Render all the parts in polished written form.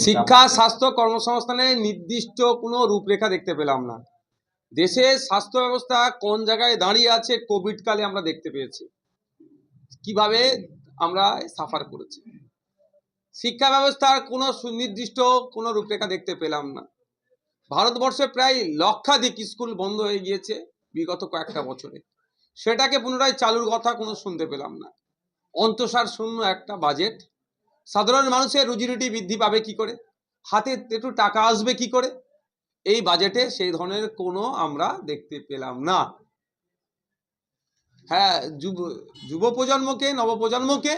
শিক্ষা স্বাস্থ্য কর্মসংস্থানের নির্দিষ্ট কোনো রূপরেখা দেখতে পেলাম না। দেশের স্বাস্থ্য ব্যবস্থা কোন জায়গায় দাঁড়িয়ে আছে কোভিড কালে আমরা দেখতে পেয়েছি, কিভাবে আমরা সাফার করেছি। শিক্ষা ব্যবস্থার কোনো সুনির্দিষ্ট কোনো রূপরেখা দেখতে পেলাম না। ভারতবর্ষে প্রায় লক্ষাধিক স্কুল বন্ধ হয়ে গিয়েছে বিগত কয়েকটা বছরে, সেটাকে পুনরায় চালুর কথা কোনো শুনতে পেলাম না। অন্তঃসার শূন্য একটা বাজেট, সাধারণ মানুষের রুজিরুটি বৃদ্ধি পাবে কি করে, হাতে একটু টাকা আসবে কি করে, এই বাজেটে সেই ধরনের কোনো আমরা দেখতে পেলাম না। হ্যাঁ, যুব প্রজন্মকে নবপ্রজন্মকে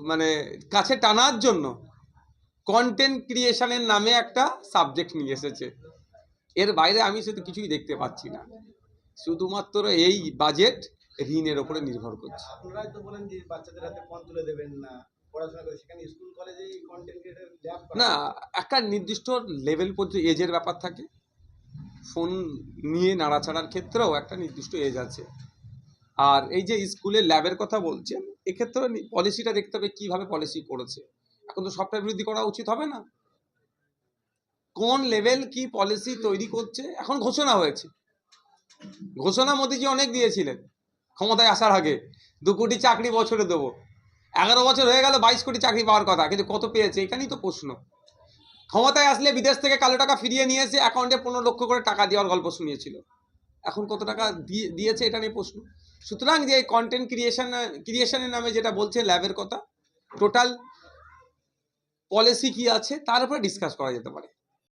মানে কাছে টানার জন্য কন্টেন্ট ক্রিয়েশনের নামে একটা সাবজেক্ট নিয়ে এসেছে। এর বাইরে আমি শুধু কিছুই দেখতে পাচ্ছি না। শুধুমাত্র এই বাজেট ঋণের উপরে নির্ভর করছে। আপনারাই তো বলেন যে বাচ্চাদের হাতে ফোন তুলে দেবেন না, পড়াশোনা করে, সেখানে স্কুল কলেজে কন্টেন্ট ক্রিয়েটর ল্যাব না, একটা নির্দিষ্ট লেভেল পর্যন্ত এজের ব্যাপার থাকে। ফোন নিয়ে নাড়াচাড়ার ক্ষেত্রেও একটা নির্দিষ্ট এজ আছে। আর এই যে স্কুলের ল্যাবের কথা বলছেন, এক্ষেত্রে পলিসিটা দেখতে হবে কিভাবে পলিসি করেছে। এখন তো সফটওয়্যার বৃদ্ধি করা উচিত হবে না? কোন লেভেল কি পলিসি তৈরি করছে এখন ঘোষণা হয়েছে। ঘোষণা মোদিজি অনেক দিয়েছিলেন ক্ষমতায় আসার আগে, 2 কোটি চাকরি বছরে দেবো। 11 বছর হয়ে গেল, 22 কোটি চাকরি পাওয়ার কথা, কিন্তু কত পেয়েছে এখানেই তো প্রশ্ন। ক্ষমতায় আসলে বিদেশ থেকে কালো টাকা ফিরিয়ে নিয়ে এসে অ্যাকাউন্টে 15 লক্ষ করে টাকা দেওয়ার গল্প শুনিয়েছিল, এখন কত টাকা দিয়েছে এটা নিয়ে প্রশ্ন। সুতরাং যে কন্টেন্ট ক্রিয়েশনের নামে যেটা বলছে ল্যাবের কথা, টোটাল পলিসি কি আছে তার উপরে ডিসকাস করা যেতে পারে।